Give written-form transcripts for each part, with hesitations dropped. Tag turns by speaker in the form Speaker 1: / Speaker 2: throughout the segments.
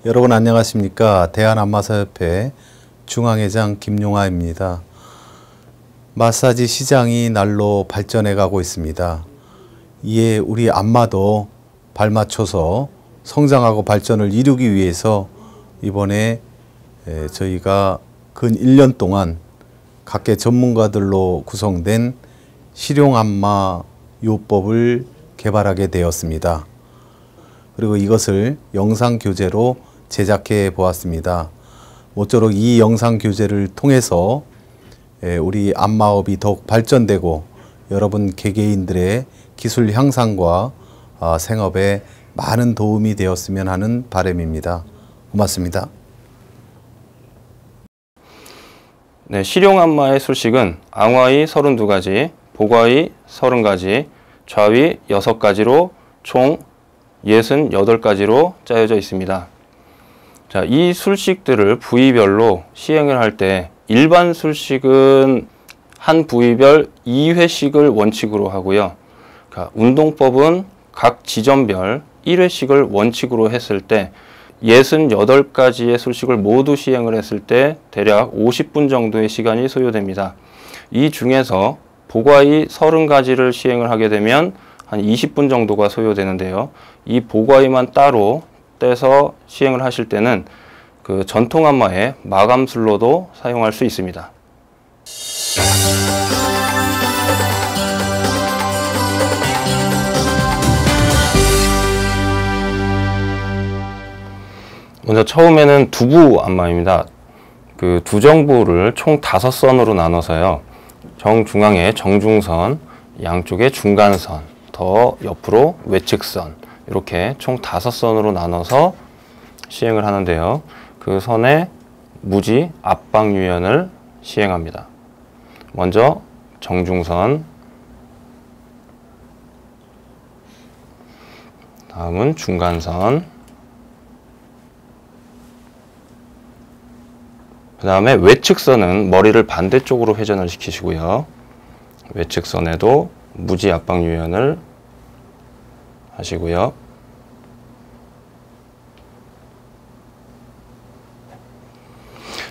Speaker 1: 여러분 안녕하십니까? 대한안마사협회 중앙회장 김용하입니다. 마사지 시장이 날로 발전해 가고 있습니다. 이에 우리 안마도 발맞춰서 성장하고 발전을 이루기 위해서 이번에 저희가 근 1년 동안 각계 전문가들로 구성된 실용안마 요법을 개발하게 되었습니다. 그리고 이것을 영상교재로 제작해 보았습니다. 모쪼록 이 영상교재를 통해서 우리 안마업이 더욱 발전되고 여러분 개개인들의 기술 향상과 생업에 많은 도움이 되었으면 하는 바람입니다. 고맙습니다.
Speaker 2: 네, 실용안마의 술식은 앙화의 32가지, 복화의 30가지, 좌의 6가지로 총 68가지로 짜여져 있습니다. 자, 이 술식들을 부위별로 시행을 할 때 일반 술식은 한 부위별 2회씩을 원칙으로 하고요. 그러니까 운동법은 각 지점별 1회씩을 원칙으로 했을 때 68가지의 술식을 모두 시행을 했을 때 대략 50분 정도의 시간이 소요됩니다. 이 중에서 복화의 30가지를 시행을 하게 되면 한 20분 정도가 소요되는데요. 이 복화의만 따로 떼서 시행을 하실 때는 그 전통 안마의 마감술로도 사용할 수 있습니다. 먼저 처음에는 두부 안마입니다. 그 두정부를 총 5선으로 나눠서요. 정중앙에 정중선, 양쪽에 중간선, 더 옆으로 외측선, 이렇게 총 5선으로 나눠서 시행을 하는데요. 그 선에 무지 압박 유연을 시행합니다. 먼저 정중선, 다음은 중간선, 그 다음에 외측선은 머리를 반대쪽으로 회전을 시키시고요. 외측선에도 무지 압박 유연을 하시고요.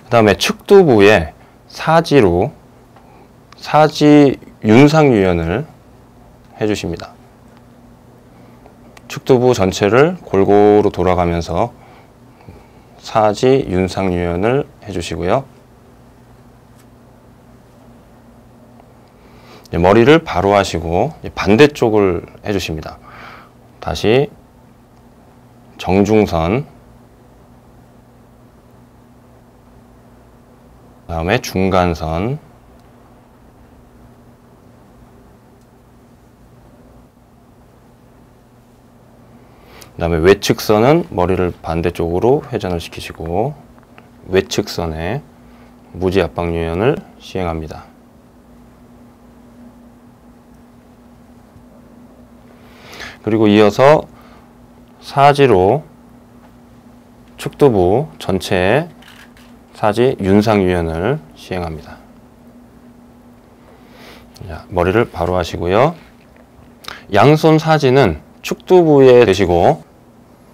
Speaker 2: 그 다음에 측두부에 사지로 사지 윤상 유연을 해주십니다. 측두부 전체를 골고루 돌아가면서 사지 윤상 유연을 해주시고요. 머리를 바로 하시고 반대쪽을 해주십니다. 다시 정중선, 그 다음에 중간선, 그 다음에 외측선은 머리를 반대쪽으로 회전을 시키시고 외측선에 무지 압박 유연을 시행합니다. 그리고 이어서 사지로 측두부 전체에 사지 윤상 유연을 시행합니다. 자, 머리를 바로 하시고요. 양손 사지는 측두부에 대시고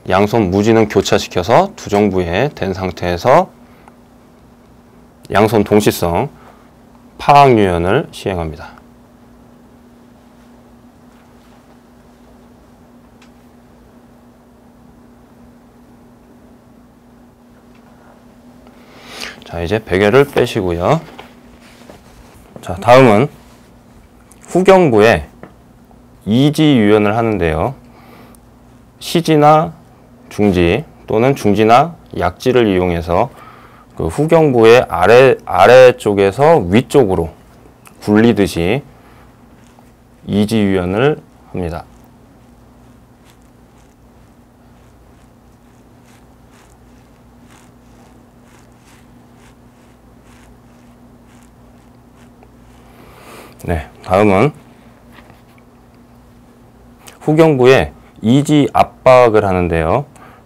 Speaker 2: 양손 무지는 교차시켜서 두정부에 댄 상태에서 양손 동시성 파악 유연을 시행합니다. 자, 이제 베개를 빼시고요. 자, 다음은 후경부에 이지 유연을 하는데요. 시지나 중지 또는 중지나 약지를 이용해서 그 후경부의 아래쪽에서 위쪽으로 굴리듯이 이지 유연을 합니다. 네, 다음은 후경부에 이지 압박을 하는데요.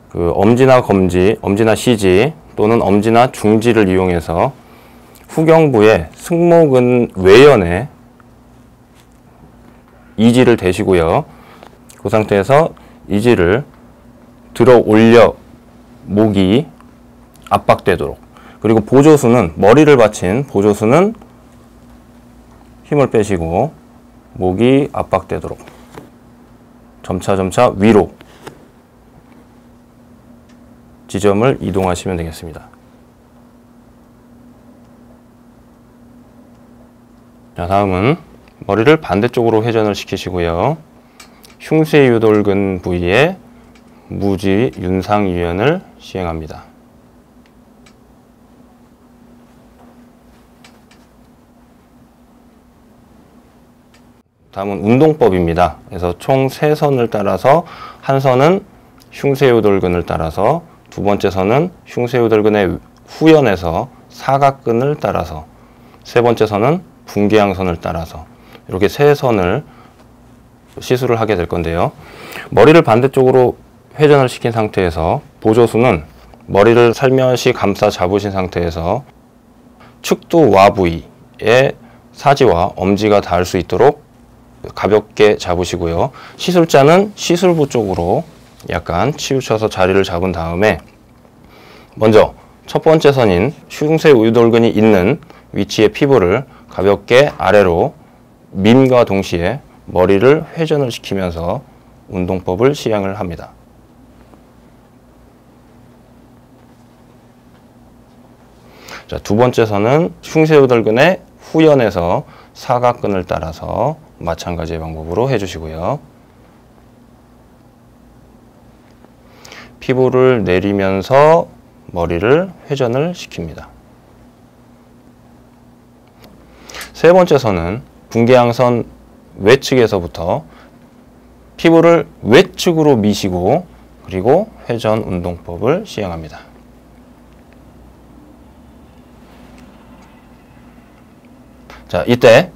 Speaker 2: 그 엄지나 검지, 엄지나 시지 또는 엄지나 중지를 이용해서 후경부의 승모근 외연에 이지를 대시고요. 그 상태에서 이지를 들어 올려 목이 압박되도록, 그리고 보조수는, 머리를 받친 보조수는 힘을 빼시고 목이 압박되도록 점차 위로 지점을 이동하시면 되겠습니다. 자, 다음은 머리를 반대쪽으로 회전을 시키시고요. 흉쇄유돌근 부위에 무지 윤상유연을 시행합니다. 다음은 운동법입니다. 그래서 총 3선을 따라서 한 선은 흉쇄유돌근을 따라서, 두 번째 선은 흉쇄유돌근의 후연에서 사각근을 따라서, 세 번째 선은 분계양선을 따라서 이렇게 3선을 시술을 하게 될 건데요. 머리를 반대쪽으로 회전을 시킨 상태에서 보조수는 머리를 살며시 감싸 잡으신 상태에서 측두 와 부위에 사지와 엄지가 닿을 수 있도록 가볍게 잡으시고요. 시술자는 시술부 쪽으로 약간 치우쳐서 자리를 잡은 다음에 먼저 첫 번째 선인 흉쇄유돌근이 있는 위치의 피부를 가볍게 아래로 민과 동시에 머리를 회전을 시키면서 운동법을 시행을 합니다. 자, 두 번째 선은 흉쇄유돌근의 후연에서 사각근을 따라서 마찬가지의 방법으로 해주시고요. 피부를 내리면서 머리를 회전을 시킵니다. 세 번째 선은 분계양선 외측에서부터 피부를 외측으로 미시고 그리고 회전 운동법을 시행합니다. 자, 이때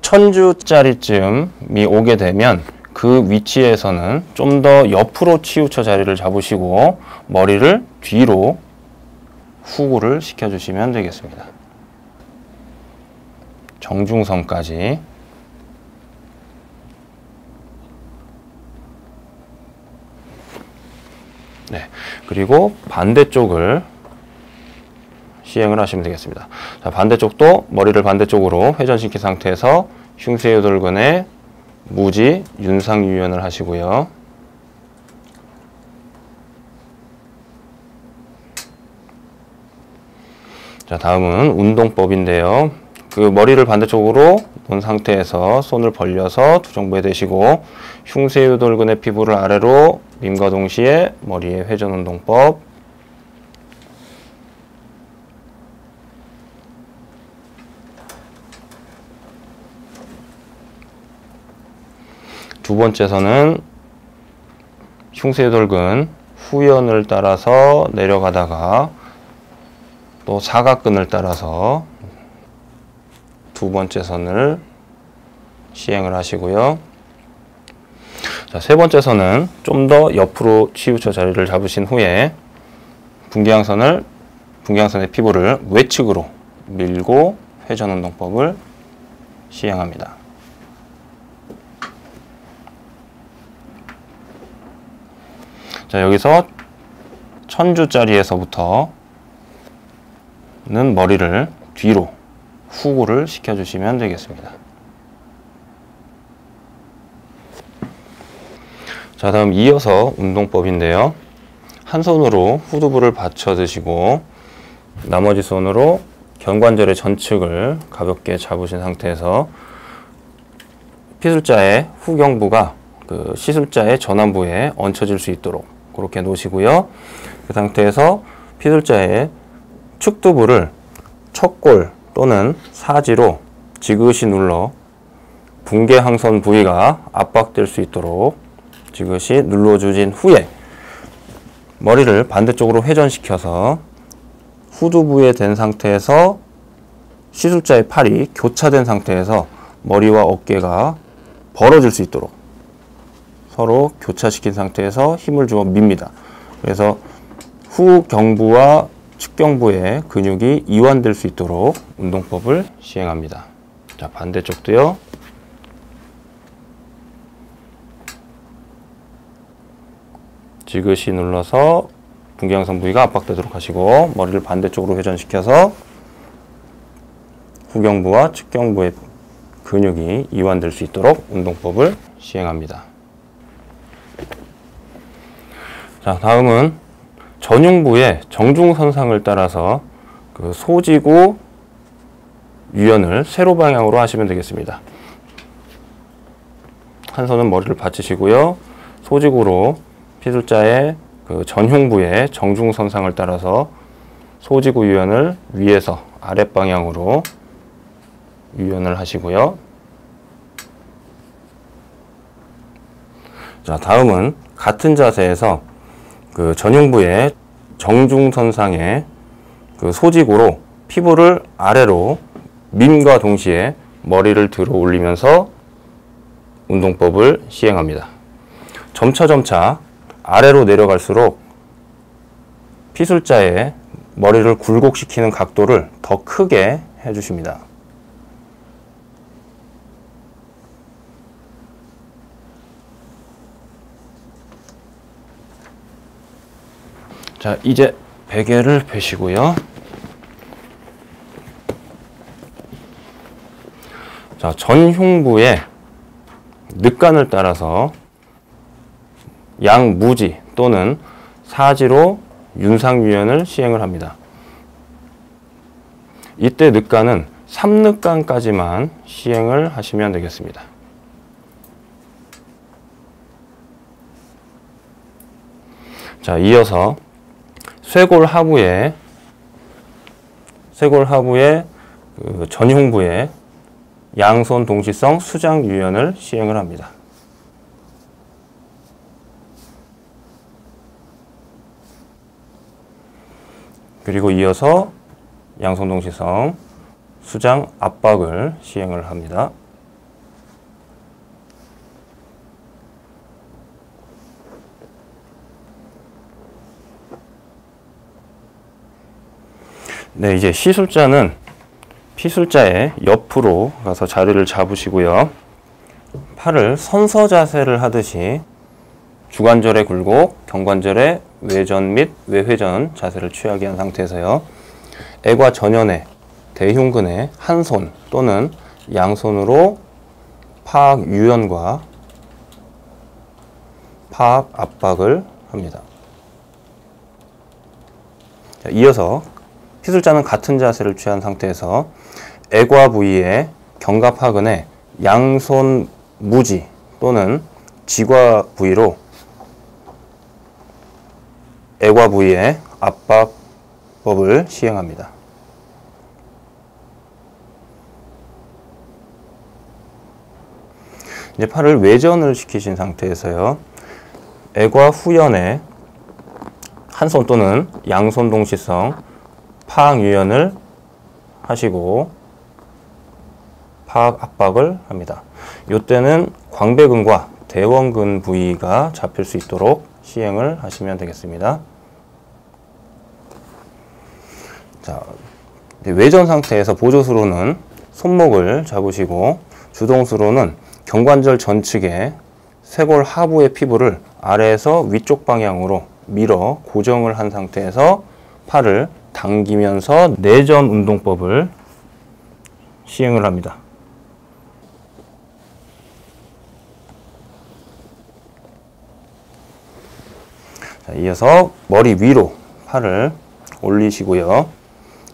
Speaker 2: 천주짜리쯤이 오게 되면 그 위치에서는 좀 더 옆으로 치우쳐 자리를 잡으시고 머리를 뒤로 후구를 시켜주시면 되겠습니다. 정중선까지. 네, 그리고 반대쪽을 시행을 하시면 되겠습니다. 자, 반대쪽도 머리를 반대쪽으로 회전시킨 상태에서 흉쇄유돌근의 무지 윤상유연을 하시고요. 자, 다음은 운동법인데요. 그 머리를 반대쪽으로 놓은 상태에서 손을 벌려서 두정부에 대시고 흉쇄유돌근의 피부를 아래로 민과 동시에 머리의 회전 운동법. 두 번째 선은 흉쇄유돌근 후연을 따라서 내려가다가 또 사각근을 따라서 두 번째 선을 시행을 하시고요. 자, 세 번째 선은 좀 더 옆으로 치우쳐 자리를 잡으신 후에 분계양선의 피부를 외측으로 밀고 회전 운동법을 시행합니다. 자, 여기서 천주짜리에서부터는 머리를 뒤로 후구를 시켜주시면 되겠습니다. 자, 다음 이어서 운동법인데요. 한 손으로 후두부를 받쳐 드시고 나머지 손으로 견관절의 전측을 가볍게 잡으신 상태에서 피술자의 후경부가 그 시술자의 전완부에 얹혀질 수 있도록 그렇게 놓으시고요. 그 상태에서 피술자의 측두부를 척골 또는 사지로 지그시 눌러 분계항선 부위가 압박될 수 있도록 지그시 눌러주신 후에 머리를 반대쪽으로 회전시켜서 후두부에 댄 상태에서 시술자의 팔이 교차된 상태에서 머리와 어깨가 벌어질 수 있도록 서로 교차시킨 상태에서 힘을 주어 밉니다. 그래서 후경부와 측경부의 근육이 이완될 수 있도록 운동법을 시행합니다. 자, 반대쪽도요. 지그시 눌러서 분기양선 부위가 압박되도록 하시고 머리를 반대쪽으로 회전시켜서 후경부와 측경부의 근육이 이완될 수 있도록 운동법을 시행합니다. 자, 다음은 전흉부의 정중선상을 따라서 그 소지구 유연을 세로 방향으로 하시면 되겠습니다. 한 손은 머리를 받치시고요. 소지구로 피술자의 그 전흉부의 정중선상을 따라서 소지구 유연을 위에서 아랫방향으로 유연을 하시고요. 자, 다음은 같은 자세에서 그 전흉부의 정중선상에 그 소지구로 피부를 아래로 민과 동시에 머리를 들어 올리면서 운동법을 시행합니다. 점차 아래로 내려갈수록 피술자의 머리를 굴곡시키는 각도를 더 크게 해주십니다. 자, 이제 베개를 펴시고요. 자, 전흉부의 늑간을 따라서 양무지 또는 사지로 윤상유연을 시행을 합니다. 이때 늑간은 3늑간까지만 시행을 하시면 되겠습니다. 자, 이어서 쇄골 하부의 그 전흉부의 양손 동시성 수장 유연을 시행을 합니다. 그리고 이어서 양손 동시성 수장 압박을 시행을 합니다. 네, 이제 시술자는 피술자의 옆으로 가서 자리를 잡으시고요. 팔을 선서 자세를 하듯이 주관절의 굴곡, 경관절의 외전 및 외회전 자세를 취하게 한 상태에서요. 애과 전연의 대흉근의 한 손 또는 양손으로 파악 유연과 파악 압박을 합니다. 자, 이어서 피술자는 같은 자세를 취한 상태에서 애과 부위의 견갑하근의 양손 무지 또는 지과 부위로 애과 부위의 압박법을 시행합니다. 이제 팔을 외전을 시키신 상태에서요. 애과 후연의 한 손 또는 양손 동시성 파악 유연을 하시고 파악 압박을 합니다. 이때는 광배근과 대원근 부위가 잡힐 수 있도록 시행을 하시면 되겠습니다. 자, 외전 상태에서 보조수로는 손목을 잡으시고 주동수로는 경관절 전측에 쇄골 하부의 피부를 아래에서 위쪽 방향으로 밀어 고정을 한 상태에서 팔을 당기면서 내전 운동법을 시행을 합니다. 자, 이어서 머리 위로 팔을 올리시고요.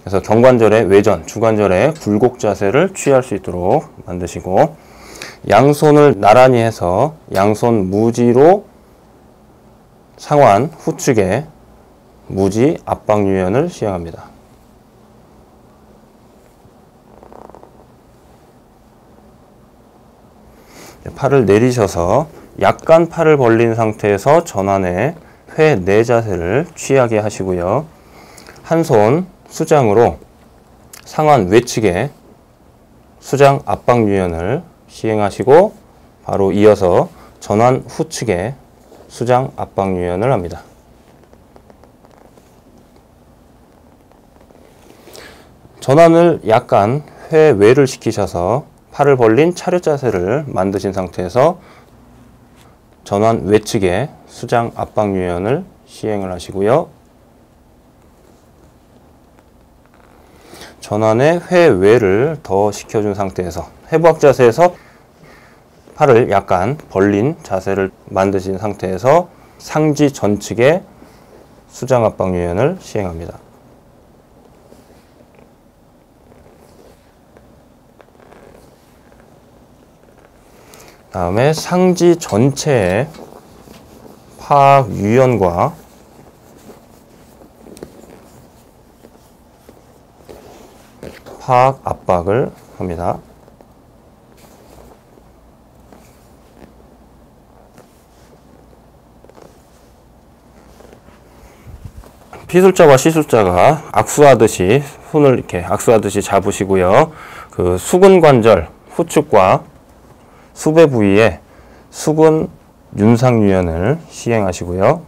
Speaker 2: 그래서 경관절의 외전, 주관절의 굴곡 자세를 취할 수 있도록 만드시고 양손을 나란히 해서 양손 무지로 상완 후측에 무지 압박 유연을 시행합니다. 팔을 내리셔서 약간 팔을 벌린 상태에서 전환해 회 내 자세를 취하게 하시고요. 한 손 수장으로 상완 외측에 수장 압박 유연을 시행하시고 바로 이어서 전환 후측에 수장 압박 유연을 합니다. 전환을 약간 회외를 시키셔서 팔을 벌린 차렷 자세를 만드신 상태에서 전환 외측에 수장 압박 유연을 시행을 하시고요. 전환의 회외를 더 시켜준 상태에서 해부학 자세에서 팔을 약간 벌린 자세를 만드신 상태에서 상지 전측에 수장 압박 유연을 시행합니다. 다음에 상지 전체에 파악 유연과 파악 압박을 합니다. 피술자와 시술자가 악수하듯이 손을 이렇게 악수하듯이 잡으시고요. 그 수근 관절 후측과 수배 부위에 수근 윤상 유연을 시행하시고요.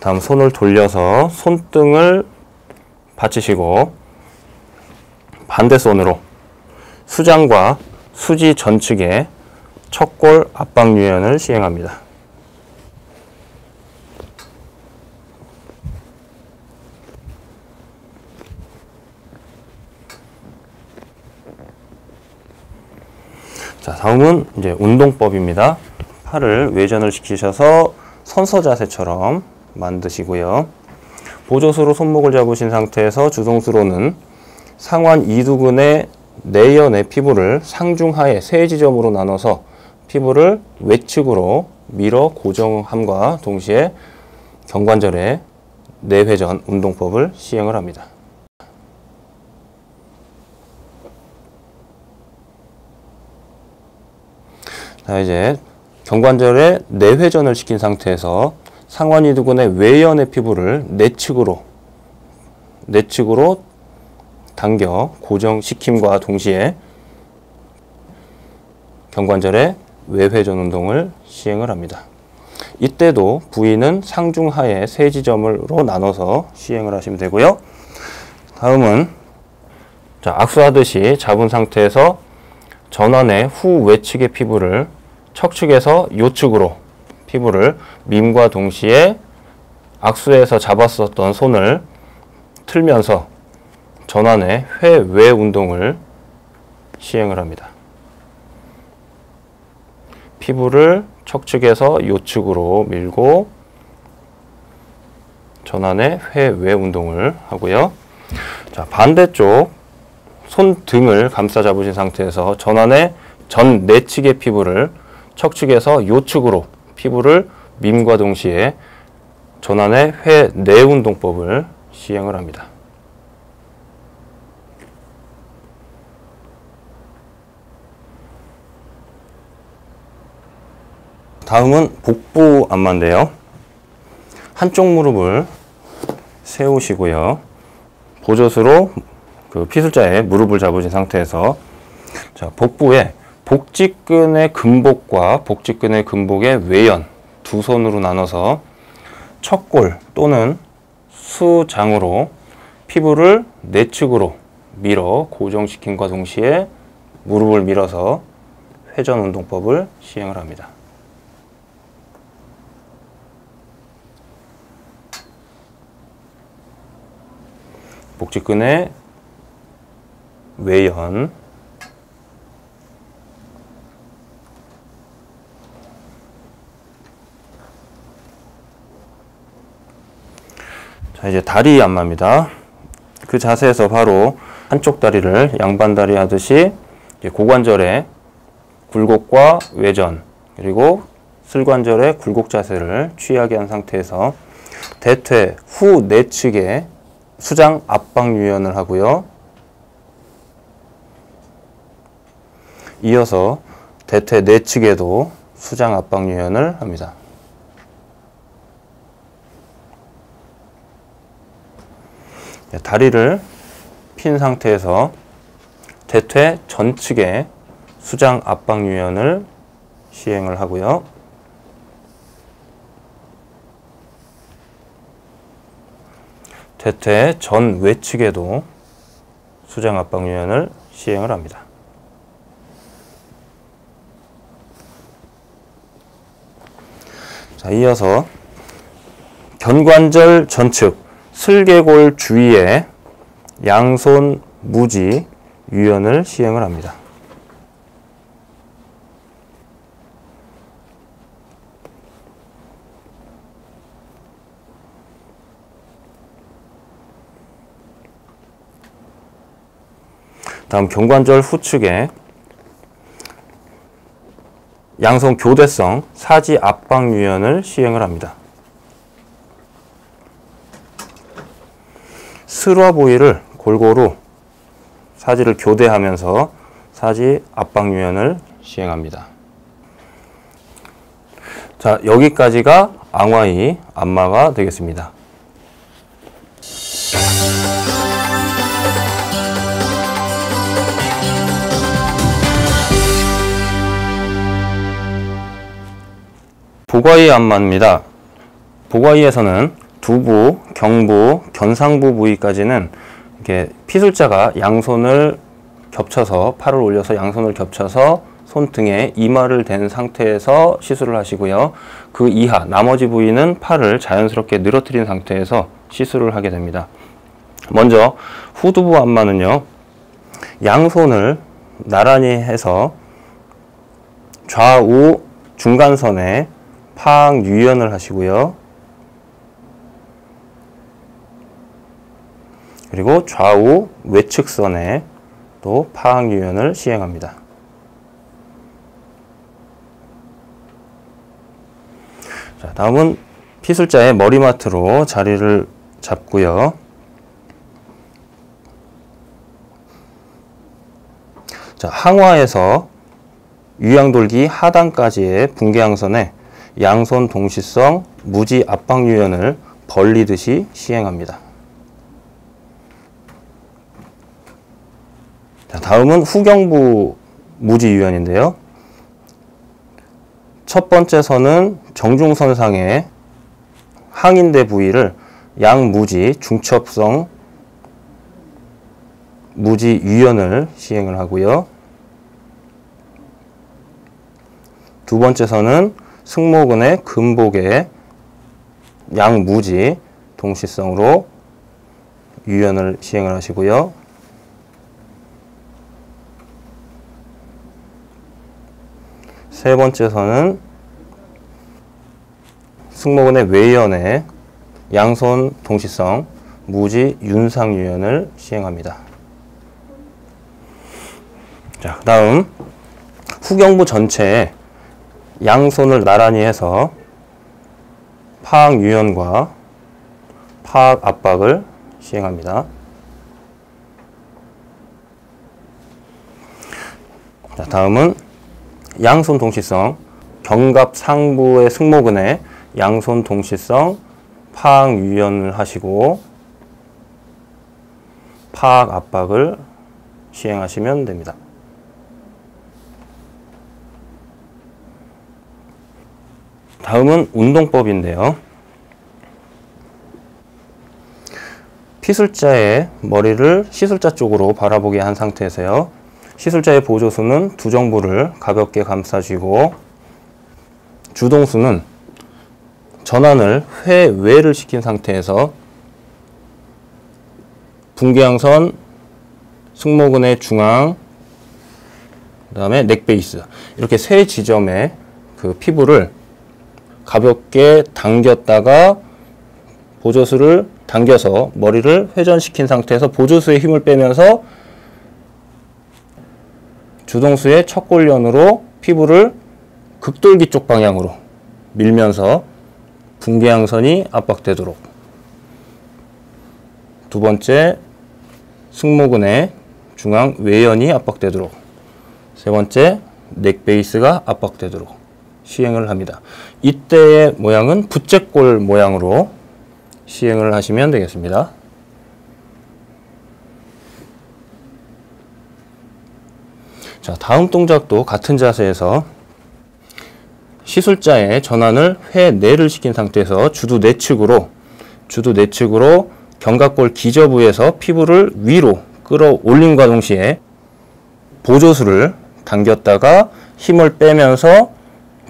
Speaker 2: 다음 손을 돌려서 손등을 받치시고 반대 손으로 수장과 수지 전측에 척골 압박 유연을 시행합니다. 자, 다음은 이제 운동법입니다. 팔을 외전을 시키셔서 선서 자세처럼 만드시고요. 보조수로 손목을 잡으신 상태에서 주동수로는 상완 이두근의 내연의 피부를 상중하의 세 지점으로 나눠서 피부를 외측으로 밀어 고정함과 동시에 경관절의 내회전 운동법을 시행을 합니다. 자, 이제 경관절의 내회전을 시킨 상태에서 상완 이두근의 외연의 피부를 내측으로 당겨 고정시킴과 동시에 경관절의 외회전 운동을 시행을 합니다. 이때도 부위는 상중하의 세 지점으로 나눠서 시행을 하시면 되고요. 다음은 자, 악수하듯이 잡은 상태에서 전환의 후 외측의 피부를 척측에서 요측으로 피부를 밈과 동시에 악수에서 잡았었던 손을 틀면서 전환의 회외 운동을 시행을 합니다. 피부를 척측에서 요측으로 밀고 전환의 회외 운동을 하고요. 자, 반대쪽 손등을 감싸 잡으신 상태에서 전환의 전 내측의 피부를 척측에서 요측으로 피부를 밈과 동시에 전환의 회내 운동법을 시행을 합니다. 다음은 복부 안마인데요. 한쪽 무릎을 세우시고요. 보조수로 그 피술자의 무릎을 잡으신 상태에서 자, 복부에 복직근의 근복과 복직근의 근복의 외연 두 손으로 나눠서 척골 또는 수장으로 피부를 내측으로 밀어 고정시킴과 동시에 무릎을 밀어서 회전 운동법을 시행을 합니다. 복직근의 외연 자, 이제 다리 안마입니다. 그 자세에서 바로 한쪽 다리를 양반 다리 하듯이 고관절의 굴곡과 외전 그리고 슬관절의 굴곡 자세를 취하게 한 상태에서 대퇴 후 내측에 수장 압박 유연을 하고요. 이어서 대퇴 내측에도 수장 압박 유연을 합니다. 다리를 핀 상태에서 대퇴 전측에 수장 압박 유연을 시행을 하고요. 대퇴 전 외측에도 수장 압박 유연을 시행을 합니다. 자, 이어서 견관절 전측 슬개골 주위에 양손 무지 유연을 시행을 합니다. 다음 견관절 후측에 양손 교대성 사지 압박 유연을 시행을 합니다. 슬화 부위를 골고루 사지를 교대하면서 사지 압박 유연을 시행합니다. 자, 여기까지가 앙화의 안마가 되겠습니다. 복화의 안마입니다. 복화의에서는 두부, 경부, 견상부 부위까지는 이렇게 피술자가 양손을 겹쳐서 팔을 올려서 양손을 겹쳐서 손등에 이마를 댄 상태에서 시술을 하시고요. 그 이하 나머지 부위는 팔을 자연스럽게 늘어뜨린 상태에서 시술을 하게 됩니다. 먼저 후두부 안마는요, 양손을 나란히 해서 좌우 중간선에 파악 유연을 하시고요. 그리고 좌우 외측선에 또 파악 유연을 시행합니다. 자, 다음은 피술자의 머리맡으로 자리를 잡고요. 자, 항화에서 유양돌기 하단까지의 분계양선에 양손 동시성 무지 압박 유연을 벌리듯이 시행합니다. 자, 다음은 후경부 무지 유연인데요. 첫 번째 선은 정중선상의 항인대 부위를 양무지 중첩성 무지 유연을 시행을 하고요. 두 번째 선은 승모근의 근복에 양무지 동시성으로 유연을 시행을 하시고요. 세 번째 선은 승모근의 외연에 양손 동시성 무지 윤상 유연을 시행합니다. 자, 다음 후경부 전체에 양손을 나란히 해서 파악 유연과 파악 압박을 시행합니다. 자, 다음은 양손 동시성 견갑 상부의 승모근에 양손 동시성 파악 유연을 하시고 파악 압박을 시행하시면 됩니다. 다음은 운동법인데요. 피술자의 머리를 시술자 쪽으로 바라보게 한 상태에서요. 시술자의 보조수는 두 정부를 가볍게 감싸쥐고 주동수는 전환을 회외를 시킨 상태에서 분계양선, 승모근의 중앙, 그 다음에 넥베이스 이렇게 세 지점의 그 피부를 가볍게 당겼다가 보조수를 당겨서 머리를 회전시킨 상태에서 보조수의 힘을 빼면서 주동수의 척골련으로 피부를 극돌기 쪽 방향으로 밀면서 분계양선이 압박되도록, 두 번째 승모근의 중앙 외연이 압박되도록, 세 번째 넥베이스가 압박되도록 시행을 합니다. 이때의 모양은 부채꼴 모양으로 시행을 하시면 되겠습니다. 자, 다음 동작도 같은 자세에서 시술자의 전환을 회내를 시킨 상태에서 주두 내측으로 견갑골 기저부에서 피부를 위로 끌어올림과 동시에 보조수를 당겼다가 힘을 빼면서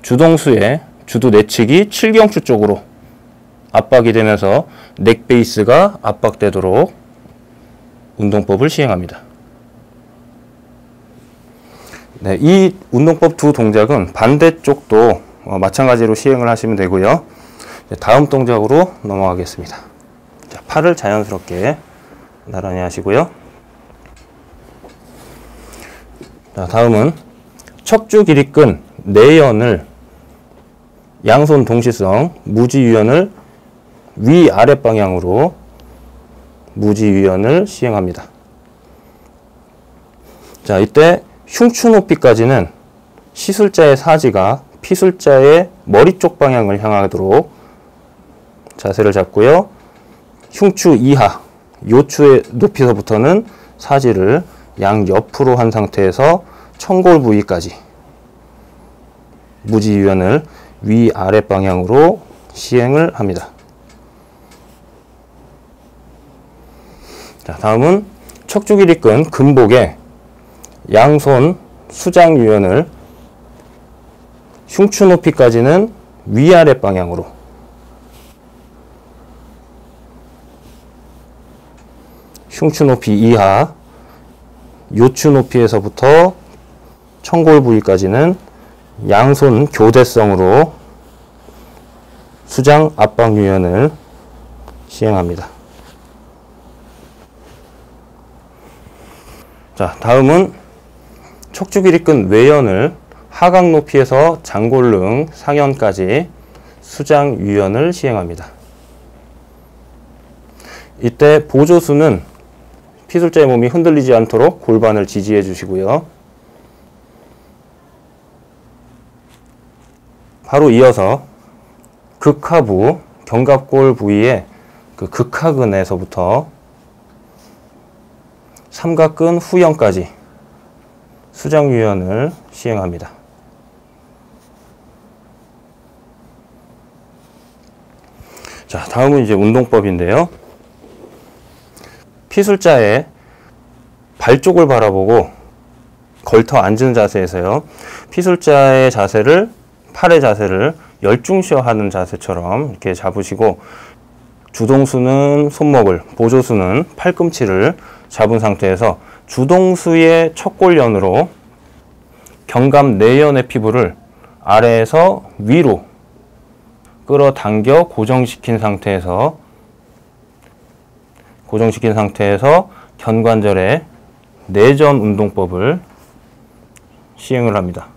Speaker 2: 주동수의 주두 내측이 칠경추 쪽으로 압박이 되면서 넥 베이스가 압박되도록 운동법을 시행합니다. 네, 이 운동법 두 동작은 반대쪽도 마찬가지로 시행을 하시면 되고요. 다음 동작으로 넘어가겠습니다. 자, 팔을 자연스럽게 나란히 하시고요. 자, 다음은 척추 길이끈 내연을 양손 동시성 무지유연을 위아래 방향으로 무지유연을 시행합니다. 자, 이때 흉추 높이까지는 시술자의 사지가 피술자의 머리 쪽 방향을 향하도록 자세를 잡고요. 흉추 이하, 요추의 높이서부터는 사지를 양옆으로 한 상태에서 청골 부위까지 무지유연을 위아래 방향으로 시행을 합니다. 자, 다음은 척추 길이끈 근복에 양손 수장 유연을 흉추 높이까지는 위아래 방향으로 흉추 높이 이하 요추 높이에서부터 청골 부위까지는 양손 교대성으로 수장 압박 유연을 시행합니다. 자, 다음은 척추 길이끈 외연을 하강 높이에서 장골릉 상연까지 수장 유연을 시행합니다. 이때 보조수는 피술자의 몸이 흔들리지 않도록 골반을 지지해 주시고요. 바로 이어서 극하부 견갑골 부위의 그 극하근에서부터 삼각근 후연까지 수장 유연을 시행합니다. 자, 다음은 이제 운동법인데요. 피술자의 발 쪽을 바라보고 걸터 앉은 자세에서요. 피술자의 자세를 팔의 자세를 열중시어하는 자세처럼 이렇게 잡으시고 주동수는 손목을, 보조수는 팔꿈치를 잡은 상태에서 주동수의 척골연으로 견갑 내연의 피부를 아래에서 위로 끌어당겨 고정시킨 상태에서 견관절의 내전 운동법을 시행을 합니다.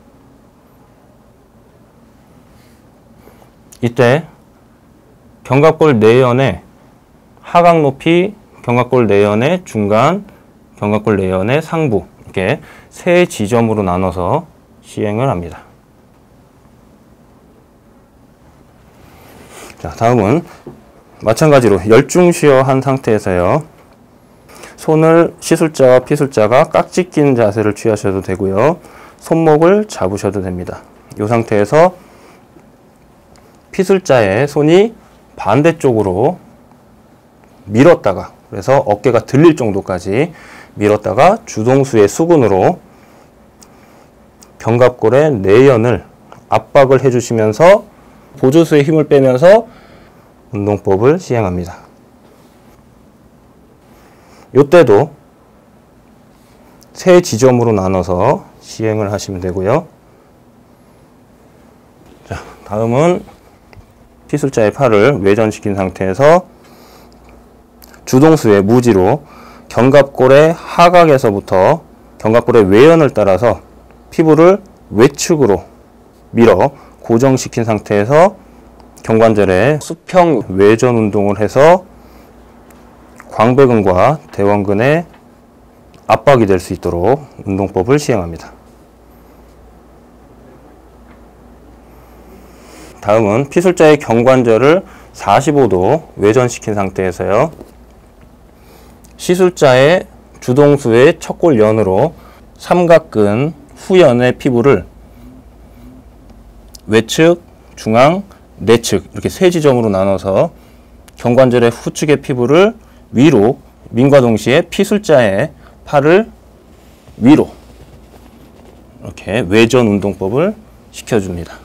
Speaker 2: 이때 견갑골 내연의 하강 높이, 견갑골 내연의 중간, 견갑골 내연의 상부 이렇게 세 지점으로 나눠서 시행을 합니다. 자, 다음은 마찬가지로 열중시어 한 상태에서요. 손을 시술자와 피술자가 깍지 낀 자세를 취하셔도 되고요. 손목을 잡으셔도 됩니다. 이 상태에서 피술자의 손이 반대쪽으로 밀었다가, 그래서 어깨가 들릴 정도까지 밀었다가 주동수의 수근으로 견갑골의 내연을 압박을 해주시면서 보조수의 힘을 빼면서 운동법을 시행합니다. 이때도 세 지점으로 나눠서 시행을 하시면 되고요. 자, 다음은 피술자의 팔을 외전시킨 상태에서 주동수의 무지로 견갑골의 하각에서부터 견갑골의 외연을 따라서 피부를 외측으로 밀어 고정시킨 상태에서 견관절에 수평 외전 운동을 해서 광배근과 대원근에 압박이 될 수 있도록 운동법을 시행합니다. 다음은 피술자의 견관절을 45도 외전시킨 상태에서요. 시술자의 주동수의 척골연으로 삼각근 후연의 피부를 외측, 중앙, 내측 이렇게 세 지점으로 나눠서 견관절의 후측의 피부를 위로 민과 동시에 피술자의 팔을 위로 이렇게 외전 운동법을 시켜줍니다.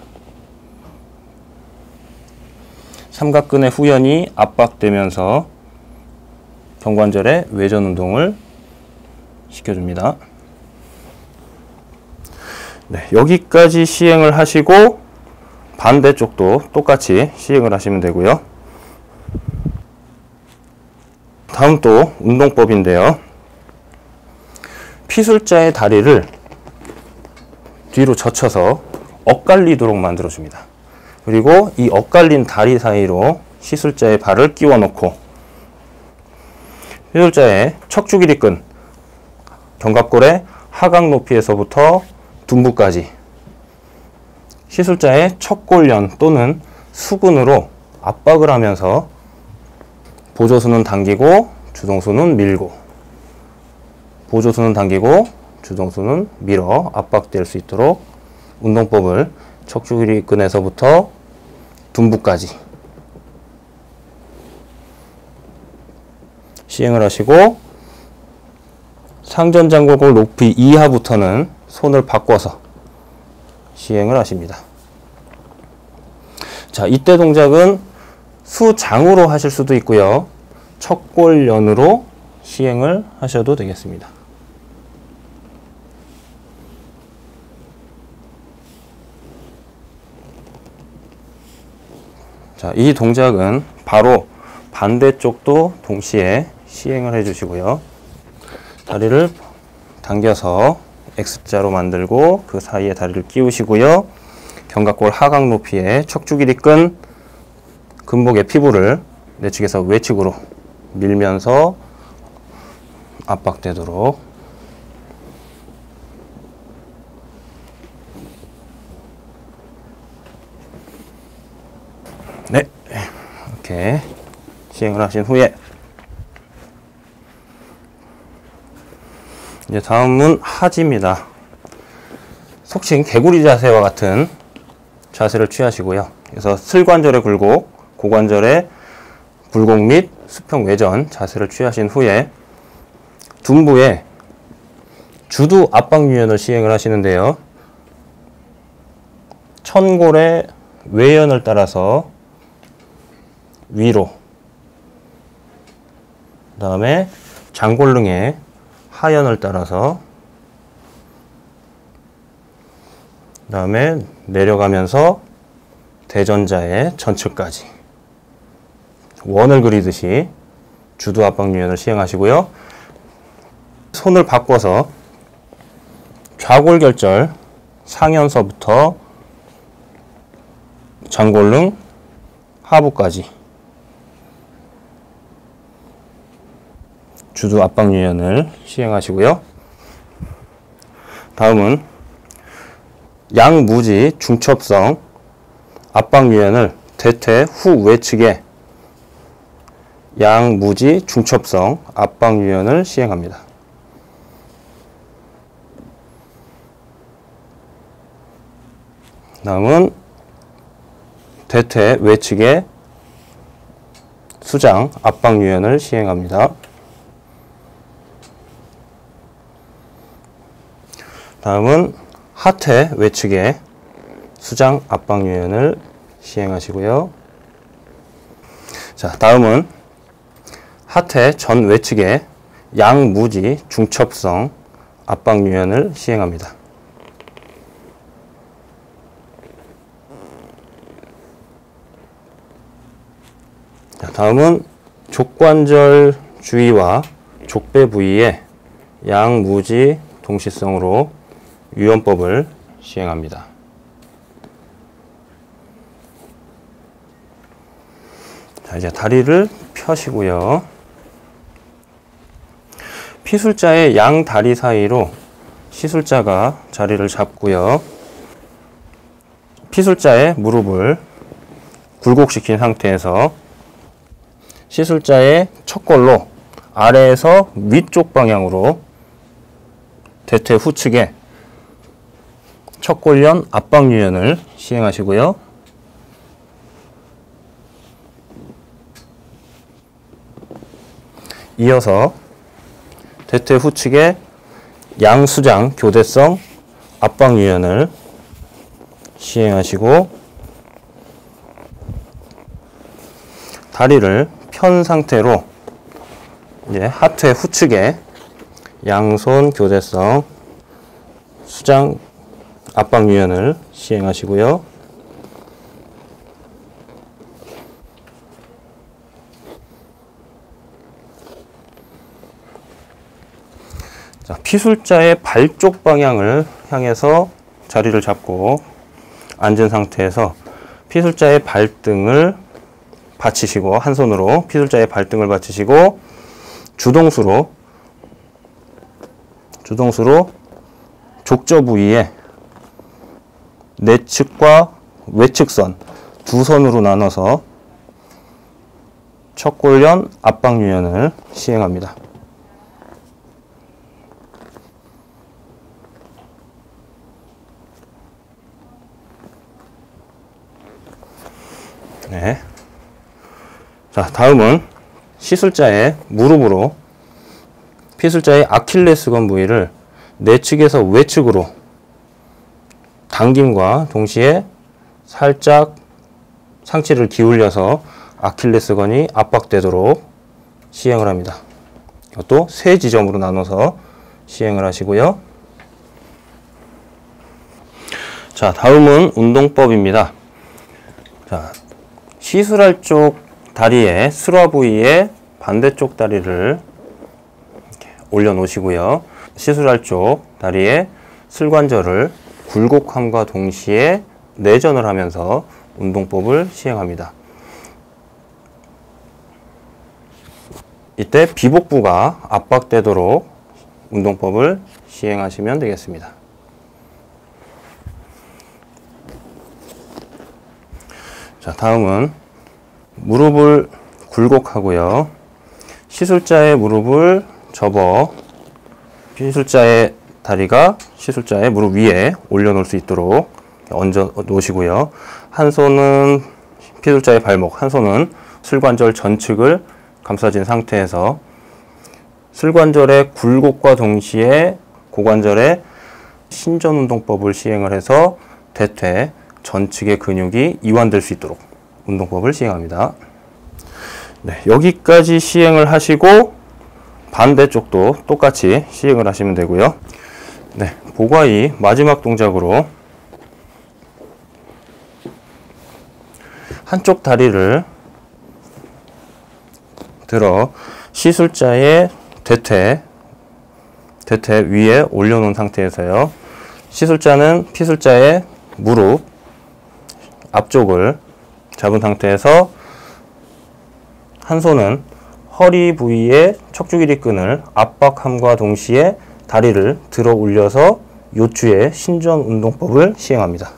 Speaker 2: 삼각근의 후연이 압박되면서 경관절의 외전 운동을 시켜줍니다. 네, 여기까지 시행을 하시고 반대쪽도 똑같이 시행을 하시면 되고요. 다음 또 운동법인데요. 피술자의 다리를 뒤로 젖혀서 엇갈리도록 만들어줍니다. 그리고 이 엇갈린 다리 사이로 시술자의 발을 끼워 넣고 피술자의 척추 길이끈 견갑골의 하강 높이에서부터 둔부까지 시술자의 척골련 또는 수근으로 압박을 하면서 보조수는 당기고 주동수는 밀고 보조수는 당기고 주동수는 밀어 압박될 수 있도록 운동법을 척추 길이끈에서부터 둔부까지 시행을 하시고 상전장골골 높이 이하부터는 손을 바꿔서 시행을 하십니다. 자, 이때 동작은 수장으로 하실 수도 있고요. 척골련으로 시행을 하셔도 되겠습니다. 자, 이 동작은 바로 반대쪽도 동시에 시행을 해주시고요. 다리를 당겨서 X자로 만들고 그 사이에 다리를 끼우시고요. 견갑골 하강 높이에 척추 길이끈 근복의 피부를 내측에서 외측으로 밀면서 압박되도록 네, 이렇게 시행을 하신 후에 이제 다음은 하지입니다. 속칭 개구리 자세와 같은 자세를 취하시고요. 그래서 슬관절의 굴곡, 고관절의 굴곡 및 수평 외전 자세를 취하신 후에 둔부에 주두 압박 유연을 시행을 하시는데요. 천골의 외연을 따라서 위로, 그 다음에 장골릉의 하연을 따라서, 그 다음에 내려가면서 대전자의 전측까지 원을 그리듯이 주두 압박 유연을 시행하시고요. 손을 바꿔서 좌골결절 상현서부터 장골릉 하부까지 주두 압박 유연을 시행하시고요. 다음은 양무지 중첩성 압박 유연을 대퇴 후 외측에 양무지 중첩성 압박 유연을 시행합니다. 다음은 대퇴 외측에 수장 압박 유연을 시행합니다. 다음은 하퇴 외측에 수장 압박 유연을 시행하시고요. 자, 다음은 하퇴 전 외측에 양무지 중첩성 압박 유연을 시행합니다. 자, 다음은 족관절 주위와 족배 부위에 양무지 동시성으로 유연법을 시행합니다. 자, 이제 다리를 펴시고요. 피술자의 양 다리 사이로 시술자가 자리를 잡고요. 피술자의 무릎을 굴곡시킨 상태에서 시술자의 척골로 아래에서 위쪽 방향으로 대퇴 후측에 척골련 압박 유연을 시행하시고요. 이어서 대퇴 후측에 양수장 교대성 압박 유연을 시행하시고 다리를 편 상태로 이제 하트의 후측에 양손 교대성 수장 압박 유연을 시행하시고요. 자, 피술자의 발 쪽 방향을 향해서 자리를 잡고 앉은 상태에서 피술자의 발등을 받치시고, 한 손으로 피술자의 발등을 받치시고 주동수로 족저 부위에 내측과 외측선 두 선으로 나눠서 척골련 압박 유연을 시행합니다. 네. 자, 다음은 시술자의 무릎으로 피술자의 아킬레스건 부위를 내측에서 외측으로 당김과 동시에 살짝 상체를 기울여서 아킬레스건이 압박되도록 시행을 합니다. 이것도 세 지점으로 나눠서 시행을 하시고요. 자, 다음은 운동법입니다. 자, 시술할 쪽 다리의 슬화 부위에 반대쪽 다리를 이렇게 올려놓으시고요. 시술할 쪽 다리의 슬관절을 굴곡함과 동시에 내전을 하면서 운동법을 시행합니다. 이때 비복부가 압박되도록 운동법을 시행하시면 되겠습니다. 자, 다음은 무릎을 굴곡하고요. 시술자의 무릎을 접어 피술자의 다리가 시술자의 무릎 위에 올려놓을 수 있도록 얹어 놓으시고요. 한 손은 피술자의 발목, 한 손은 슬관절 전측을 감싸진 상태에서 슬관절의 굴곡과 동시에 고관절의 신전 운동법을 시행을 해서 대퇴 전측의 근육이 이완될 수 있도록 운동법을 시행합니다. 네, 여기까지 시행을 하시고 반대쪽도 똑같이 시행을 하시면 되고요. 네, 보과이 마지막 동작으로 한쪽 다리를 들어 시술자의 대퇴 위에 올려놓은 상태에서요. 시술자는 피술자의 무릎 앞쪽을 잡은 상태에서 한 손은 허리 부위의 척추 길이끈을 압박함과 동시에 다리를 들어 올려서 요추의 신전 운동법을 시행합니다.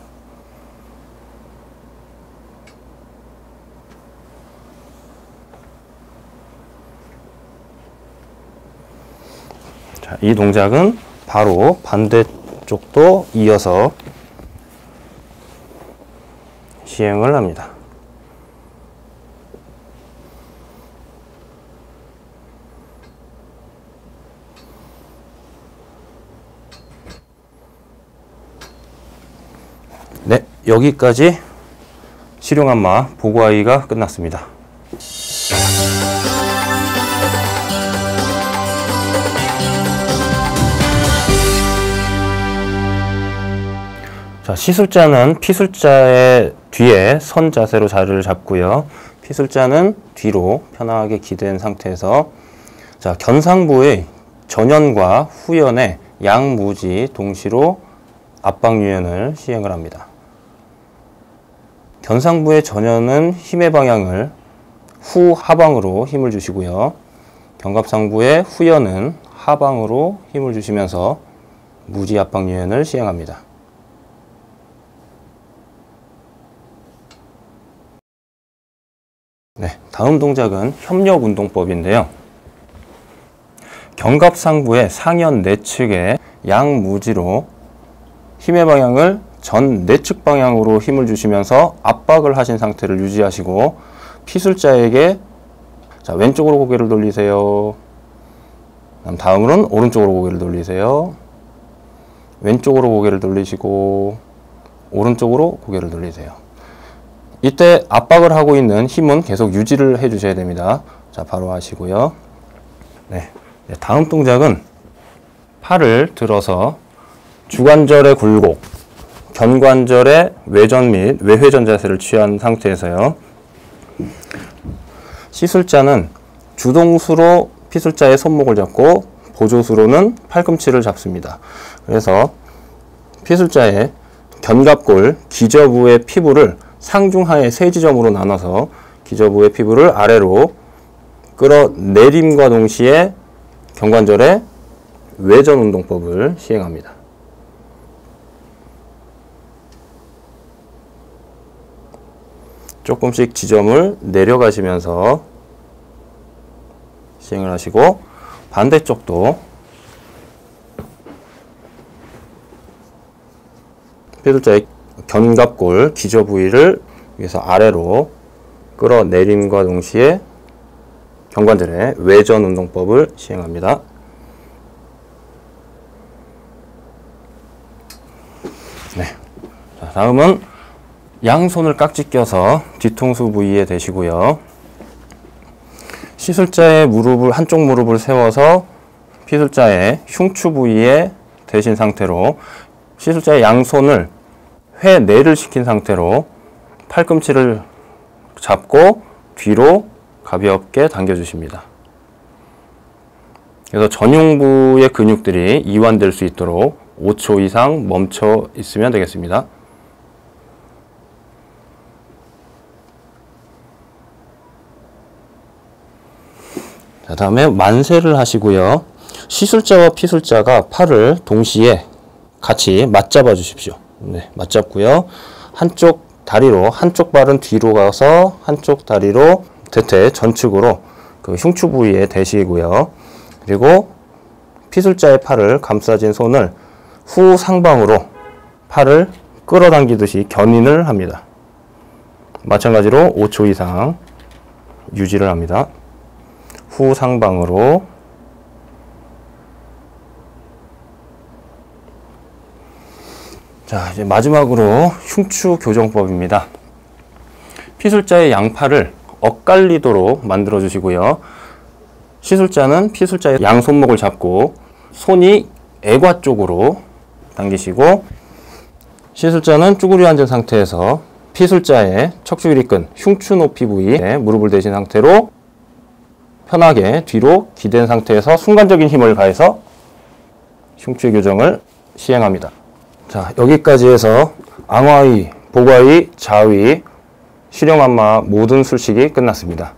Speaker 2: 자, 이 동작은 바로 반대쪽도 이어서 시행을 합니다. 네, 여기까지 실용안마 보과이가 끝났습니다. 자, 시술자는 피술자의 뒤에 선 자세로 자리를 잡고요. 피술자는 뒤로 편하게 기댄 상태에서 자, 견상부의 전연과 후연의 양무지 동시로 압박 유연을 시행을 합니다. 견상부의 전연은 힘의 방향을 후 하방으로 힘을 주시고요. 견갑상부의 후연은 하방으로 힘을 주시면서 무지 압박 유연을 시행합니다. 네, 다음 동작은 협력 운동법인데요. 견갑상부의 상연 내측에 양무지로 힘의 방향을 전 내측 방향으로 힘을 주시면서 압박을 하신 상태를 유지하시고 피술자에게 자, 왼쪽으로 고개를 돌리세요. 다음으로는 오른쪽으로 고개를 돌리세요. 왼쪽으로 고개를 돌리시고 오른쪽으로 고개를 돌리세요. 이때 압박을 하고 있는 힘은 계속 유지를 해 주셔야 됩니다. 자, 바로 하시고요. 네. 다음 동작은 팔을 들어서 주관절의 굴곡, 견관절의 외전 및 외회전 자세를 취한 상태에서요. 시술자는 주동수로 피술자의 손목을 잡고 보조수로는 팔꿈치를 잡습니다. 그래서 피술자의 견갑골, 기저부의 피부를 상중하의 세 지점으로 나눠서 기저부의 피부를 아래로 끌어내림과 동시에 견관절의 외전 운동법을 시행합니다. 조금씩 지점을 내려가시면서 시행을 하시고, 반대쪽도 피술자의 견갑골, 기저 부위를 위에서 아래로 끌어내림과 동시에 견관절의 외전 운동법을 시행합니다. 네. 자, 다음은 양손을 깍지 껴서 뒤통수 부위에 대시고요. 시술자의 한쪽 무릎을 세워서 피술자의 흉추 부위에 대신 상태로 시술자의 양손을 회내를 시킨 상태로 팔꿈치를 잡고 뒤로 가볍게 당겨주십니다. 그래서 전흉부의 근육들이 이완될 수 있도록 5초 이상 멈춰 있으면 되겠습니다. 자, 다음에 만세를 하시고요. 시술자와 피술자가 팔을 동시에 같이 맞잡아 주십시오. 네, 맞잡고요. 한쪽 다리로, 한쪽 발은 뒤로 가서 한쪽 다리로 대퇴 전측으로 그 흉추 부위에 대시고요. 그리고 피술자의 팔을 감싸진 손을 후 상방으로 팔을 끌어당기듯이 견인을 합니다. 마찬가지로 5초 이상 유지를 합니다. 후 상방으로. 자, 이제 마지막으로 흉추 교정법입니다. 피술자의 양팔을 엇갈리도록 만들어 주시고요. 시술자는 피술자의 양손목을 잡고 손이 애과 쪽으로 당기시고, 시술자는 쭈그려 앉은 상태에서 피술자의 척추 길이끈, 흉추 높이 부위에 무릎을 대신 상태로 편하게 뒤로 기댄 상태에서 순간적인 힘을 가해서 흉추 교정을 시행합니다. 자, 여기까지 해서 앙화의, 복화의, 좌의, 실용안마 모든 술식이 끝났습니다.